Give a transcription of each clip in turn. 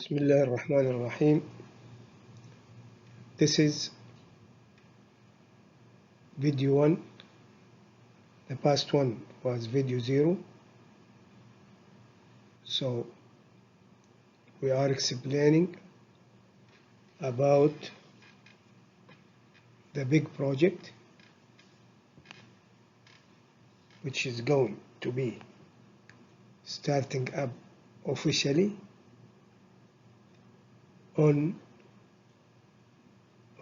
Bismillah ar-Rahman ar-Rahim. This is video 1. The past one was video 0. So we are explaining about the big project which is going to be starting up officially on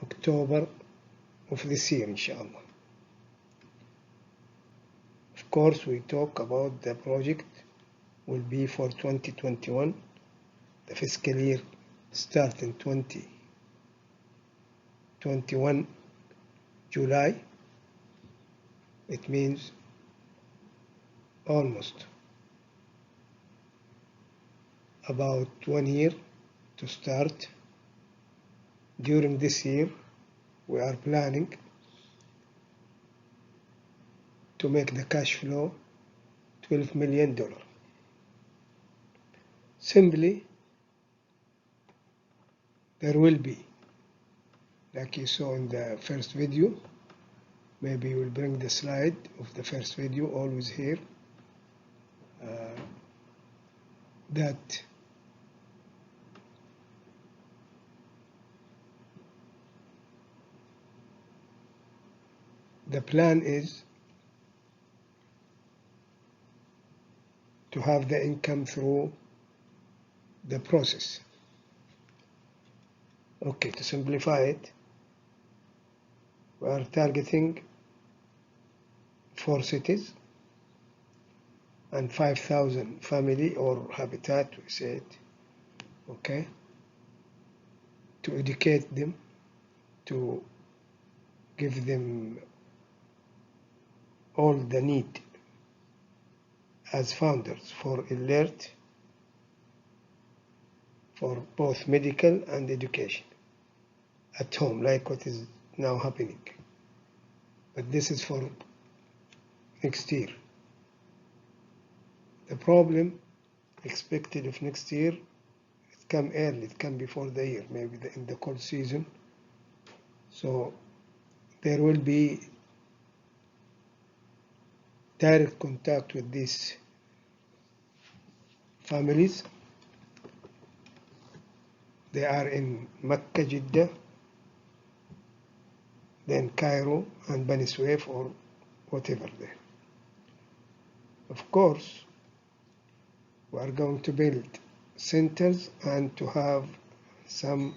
October of this year, inshallah. Of course, we talk about the project will be for 2021. The fiscal year starts in 2021 July. It means almost about 1 year to start. During this year, we are planning to make the cash flow $12 million. Simply, there will be, like you saw in the first video, maybe we'll bring the slide of the first video always here, that the plan is to have the income through the process. Okay, to simplify it, we are targeting 4 cities and 5,000 family or habitat, we say it, okay, to educate them, to give them all the need as founders for alert for both medical and education at home, like what is now happening. But this is for next year. The problem expected of next year, it come early, it come before the year, maybe in the cold season. So there will be direct contact with these families. They are in Mecca, Jeddah, then Cairo and Bani Suef or whatever there. Of course, we are going to build centers and to have some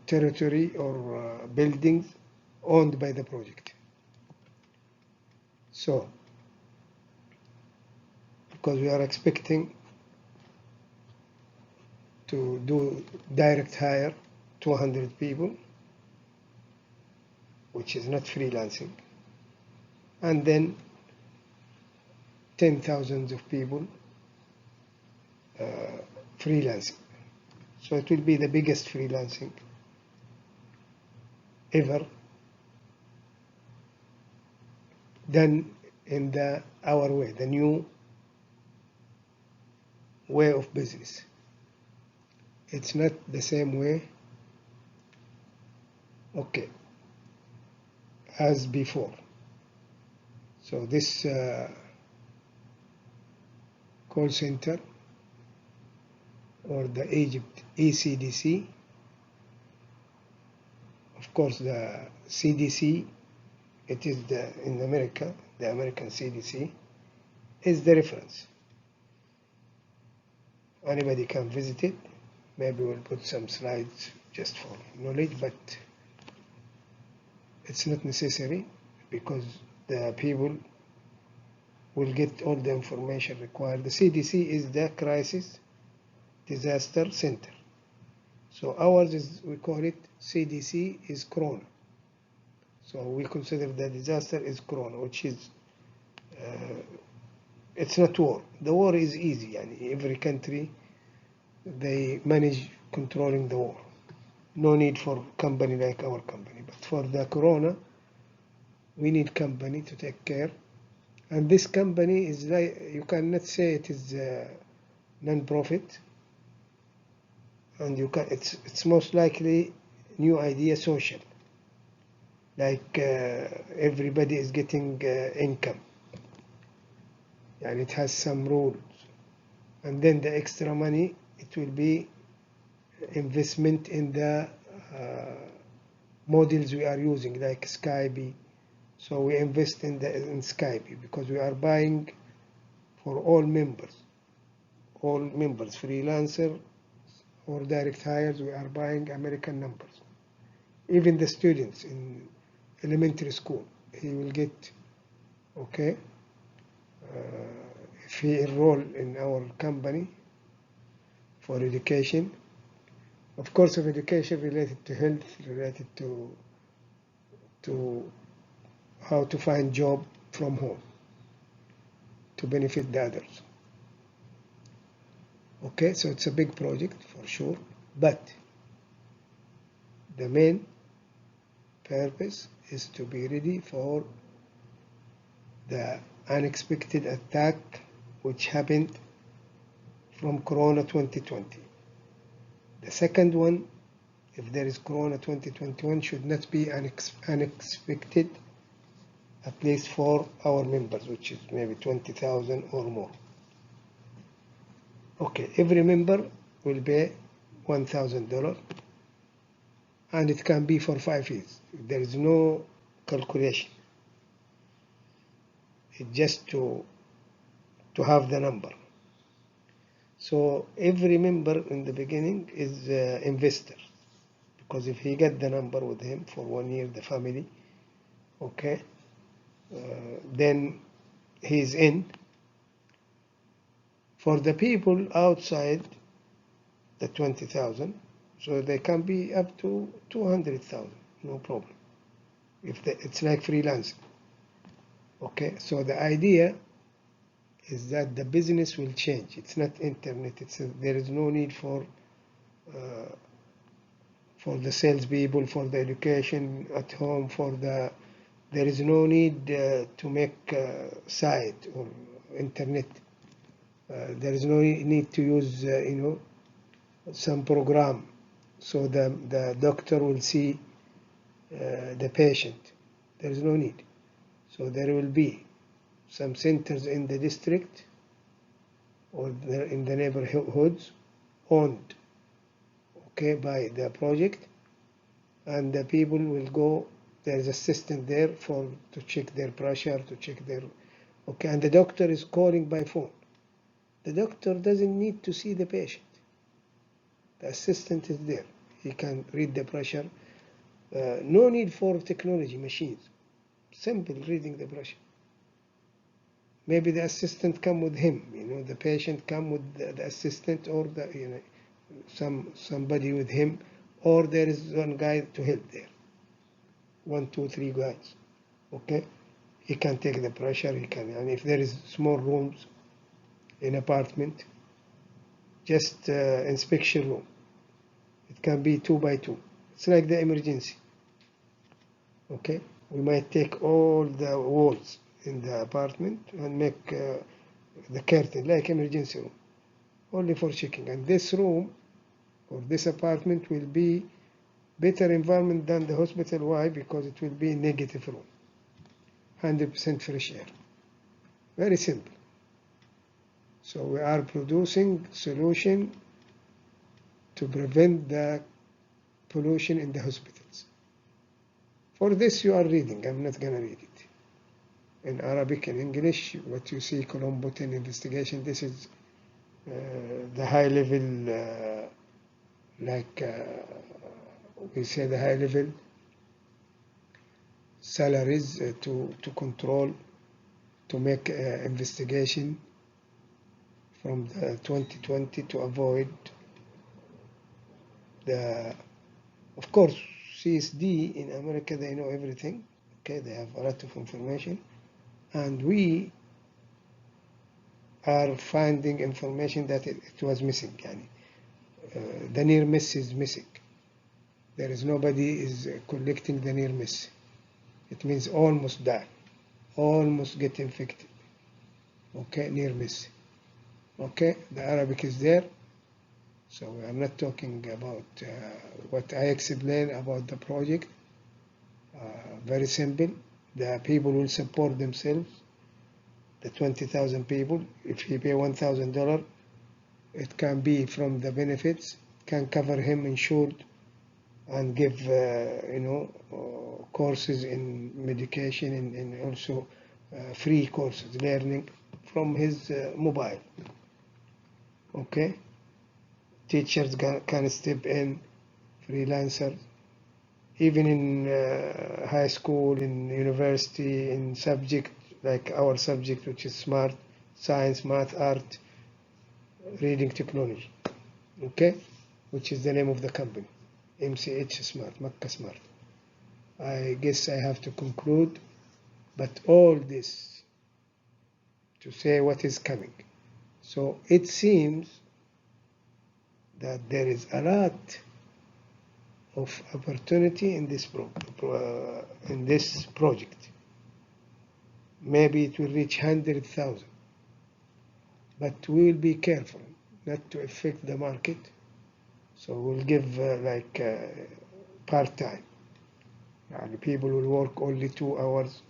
territory or buildings owned by the project. So, because we are expecting to do direct hire 200 people, which is not freelancing, and then 10,000 of people freelancing. So it will be the biggest freelancing ever done in our way, the new way of business. It's not the same way, okay, as before. So this call center or the Egypt ECDC, of course the CDC, it is in America, the American CDC is the reference. Anybody can visit it. Maybe we'll put some slides just for knowledge, but it's not necessary because the people will get all the information required. The CDC is the Crisis Disaster Center. So ours is, we call it CDC is Corona. So we consider the disaster is Corona, which is, it's not war. The war is easy. Every country, they manage controlling the war. No need for company like our company. But for the Corona, we need company to take care And this company is like, you cannot say it is non-profit, and it's most likely new idea social, like everybody is getting income, and it has some rules, and then the extra money, it will be investment in the models we are using, like Skype. So we invest in Skype because we are buying for all members, freelancer or direct hires. We are buying American numbers. Even the students in elementary school, he will get, okay, if he enroll in our company for education, of course, of education related to health, related to how to find job from home to benefit the others. Okay, so it's a big project for sure, but the main purpose is to be ready for the unexpected attack which happened from Corona 2020. The second one, if there is Corona 2021, should not be unexpected, at least for our members, which is maybe 20,000 or more. Okay, every member will pay $1,000, and it can be for 5 years. There is no calculation. It's just to have the number. So every member in the beginning is investor, because if he get the number with him for 1 year, the family, okay, then he's in. For the people outside the 20,000, so they can be up to 200,000, no problem. It's like freelancing. Okay, so the idea is that the business will change. It's not internet. There is no need for the salespeople, for the education at home, there is no need to make site or internet. There is no need to use some program, so the doctor will see the patient. There is no need. So there will be some centers in the district or in the neighborhoods owned, okay, by the project, and the people will go. There is assistant there to check their pressure, to check their, okay, and the doctor is calling by phone. The doctor doesn't need to see the patient. The assistant is there. He can read the pressure. No need for technology, machines. Simple reading the pressure. Maybe the assistant come with him. The patient come with the assistant, or somebody with him, or there is one guy to help there. 1, 2, 3 guys. Okay, he can take the pressure. He can, and if there is small rooms in apartment, just inspection room. It can be 2 by 2. It's like the emergency. Okay, we might take all the walls in the apartment and make the curtain like emergency room, only for checking. And this room or this apartment will be better environment than the hospital. Why? Because it will be negative room, 100% fresh air. Very simple. So we are producing solution to prevent the pollution in the hospitals. For this you are reading. I'm not going to read it in Arabic and English. What you see, Colombo 10 investigation. This is the high level, we say the high level salaries to control, to make investigation from the 2020 to avoid of course, CSD in America, they know everything. Okay, they have a lot of information, and we are finding information that it was missing. The near miss is missing. There is nobody is collecting the near miss. It means almost die, almost get infected. okay, near Messi. Okay, the Arabic is there. So we are not talking about what I explained about the project. Very simple. The people will support themselves. The 20,000 people, if he pay $1,000, it can be from the benefits, can cover him insured, and give courses in medication and also free courses learning from his mobile. Okay, teachers can step in, freelancers, even in high school, in university, in subject like our subject, which is smart, science, math, art, reading technology, okay, which is the name of the company, MCH Smart, Makkah Smart. I guess I have to conclude, but all this to say what is coming. So it seems that there is a lot of opportunity in this project. Maybe it will reach 100,000, but we will be careful not to affect the market. So we'll give part-time. People will work only 2 hours,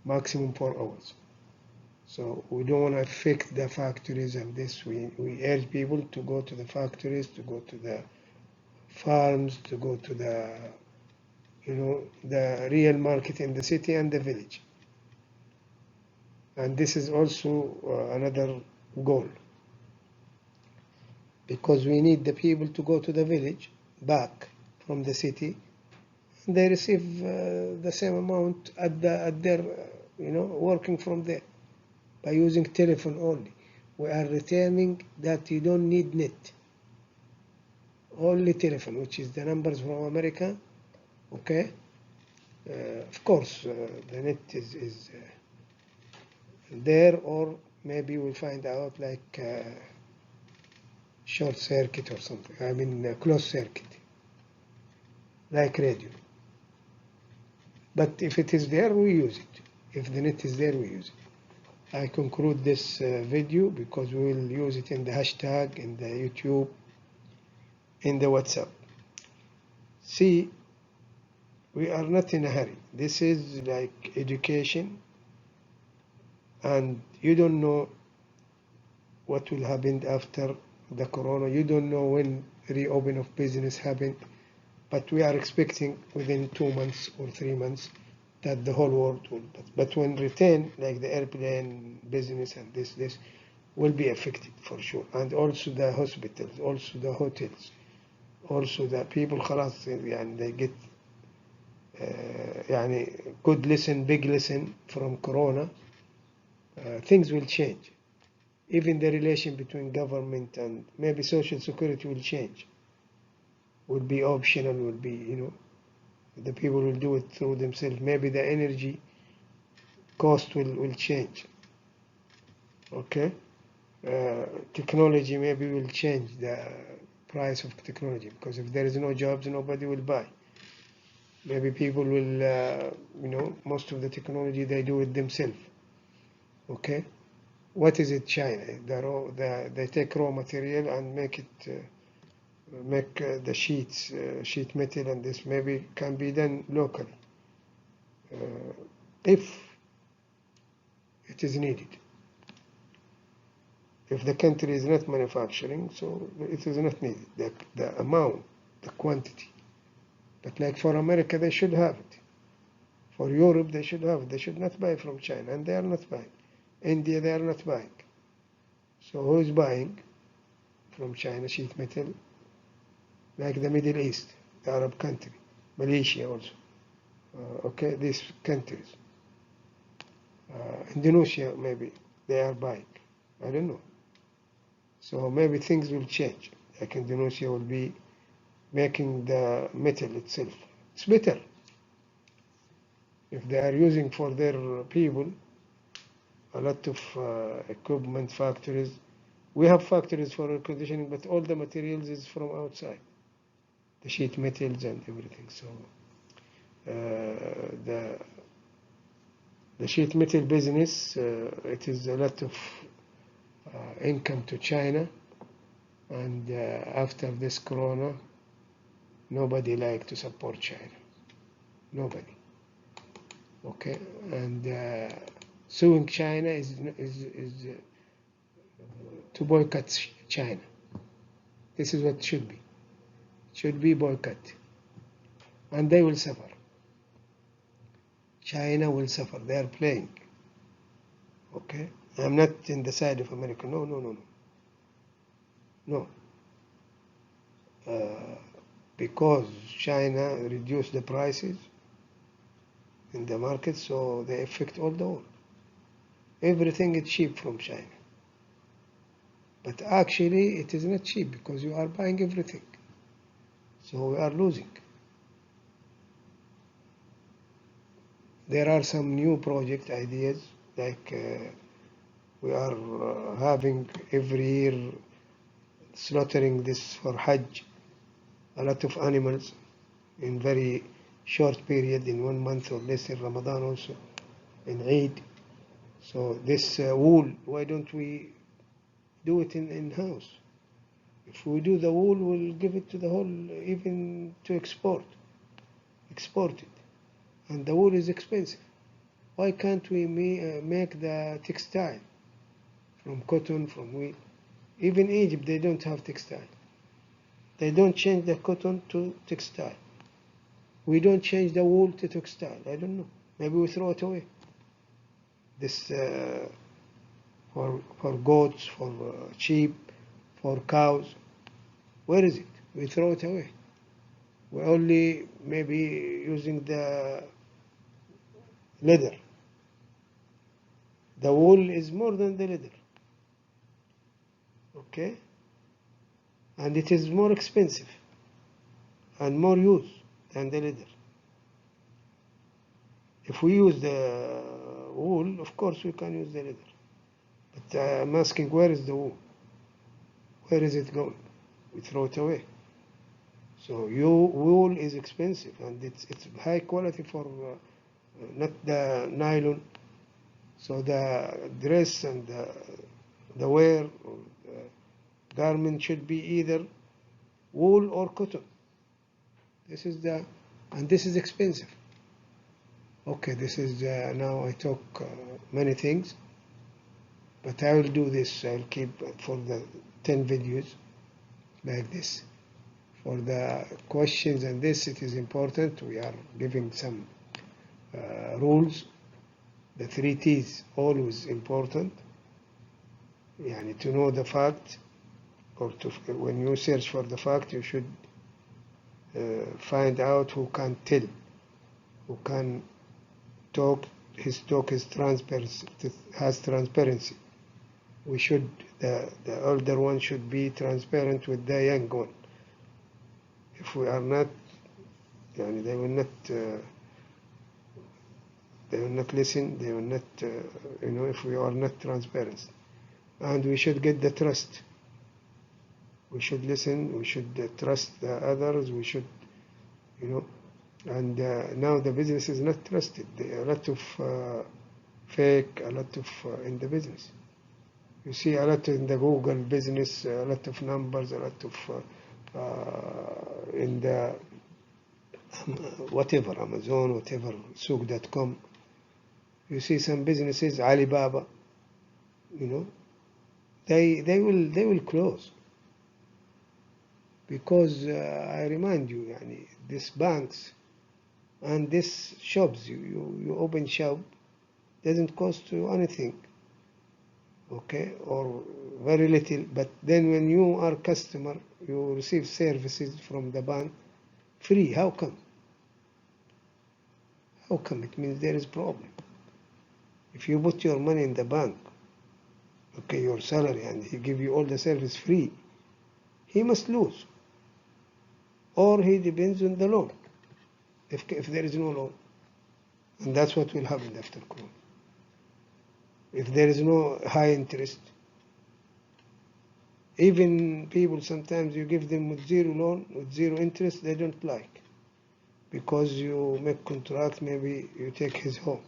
maximum 4 hours. So we don't want to affect the factories and this. We urge people to go to the factories, to go to the farms, to go to the real market in the city and the village. And this is also another goal, because we need the people to go to the village back from the city, and they receive the same amount at their working from there by using telephone only. We are returning that you don't need net, only telephone, which is the numbers from America. Okay, of course the net is there, or maybe we'll find out like short circuit or something. I mean closed circuit, like radio. But if it is there, we use it. If the net is there, we use it. I conclude this video because we will use it in the hashtag, in the YouTube, in the WhatsApp. See, we are not in a hurry. This is like education, and you don't know what will happen after the corona. You don't know when reopen of business happen, but we are expecting within 2 months or 3 months that the whole world will. But when return, like the airplane business and this will be affected for sure, and also the hospitals, also the hotels, also the people. خلاص يعني they get good lesson, big lesson from corona. Things will change. Even the relation between government and maybe social security will change. Will be optional. Will be the people will do it through themselves. Maybe the energy cost will change. Okay, technology maybe will change the price of technology, because if there is no jobs, nobody will buy. Maybe people will, most of the technology they do it themselves. Okay, what is it? China, they take raw material and make it, the sheet metal, and this maybe can be done locally if it is needed. If the country is not manufacturing, so it is not needed, the amount, the quantity. But like for America, they should have it. For Europe, they should have it. They should not buy from China, and they are not buying. India, they are not buying. So who is buying from China sheet metal? Like the Middle East, the Arab country, Malaysia also. Okay, these countries. Indonesia, maybe they are buying. I don't know. So maybe things will change. Like Indonesia will be making the metal itself. It's better. If they are using for their people a lot of equipment, factories. We have factories for air conditioning, but all the materials is from outside. The sheet metals and everything. So the sheet metal business, it is a lot of income to China, and after this corona, nobody like to support China. Nobody. Okay, and suing China is to boycott China. This is what it should be. It should be boycott, and they will suffer. China will suffer. They are playing. Okay, I'm not in the side of America. No, no, no, no, no. Because China reduced the prices in the market, so they affect all the world. Everything is cheap from China. But actually, it is not cheap because you are buying everything. So we are losing. There are some new project ideas, like we are having every year slaughtering this for Hajj, a lot of animals in very short period, in 1 month or less, in Ramadan also, in Eid. So this wool, why don't we do it in-house? If we do the wool, we'll give it to the whole, even to export it. And the wool is expensive. Why can't we make the textile from cotton, from wheat? Even Egypt, they don't have textile. They don't change the cotton to textile. We don't change the wool to textile. I don't know. Maybe we throw it away. This for goats, for sheep, for cows. Where is it? We throw it away. We're only maybe using the leather. The wool is more than the leather. Okay? And it is more expensive and more use than the leather. If we use the wool, of course we can use the leather. But I'm asking, where is the wool? Where is it going? We throw it away. So wool is expensive, and it's high quality for not the nylon. So the dress and the wear or the garment should be either wool or cotton. This is expensive. Okay, this is now I talk many things, but I will do this. I'll keep for the 10 videos like this. For the questions and this, it is important. We are giving some rules. The 3 T's, always important. Yani to know the fact, or when you search for the fact, you should find out who can tell, who can talk. His talk is transparency, has transparency. We should, the older one should be transparent with the young one. If we are not, yani they will not listen, they will not, if we are not transparent. And we should get the trust. We should listen, we should trust the others, we should, and now the business is not trusted. There are a lot of fake, a lot of in the business. You see a lot in the Google business, a lot of numbers, a lot of in the whatever, Amazon, whatever, souk.com. You see some businesses, Alibaba, they will close. Because I remind you, these banks and these shops, you open shop, doesn't cost you anything, okay, or very little. But then when you are customer, you receive services from the bank free. How come? How come? It means there is problem. If you put your money in the bank, okay, your salary, and he give you all the service free, he must lose. Or he depends on the loan, if there is no loan. And that's what will happen after Corona. If there is no high interest, even people sometimes you give them with zero loan, with zero interest, they don't like. Because you make contract, maybe you take his home.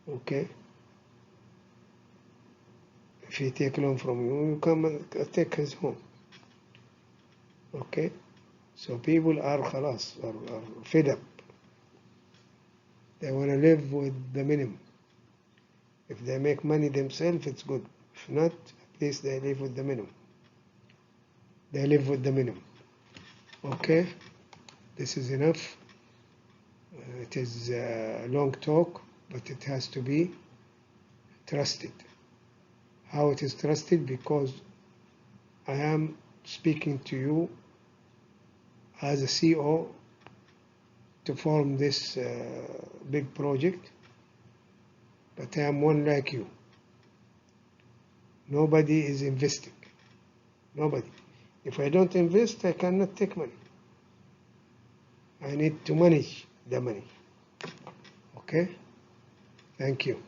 Okay? If he take loan from you, you come and take his home. Okay? So people are khalas, are fed up. They want to live with the minimum. If they make money themselves, it's good. If not, at least they live with the minimum. They live with the minimum. Okay? This is enough. It is a long talk, but it has to be trusted. How it is trusted? Because I am speaking to you as a CEO to form this big project, but I am one like you. Nobody is investing. Nobody. If I don't invest, I cannot take money. I need to manage the money. Okay? Thank you.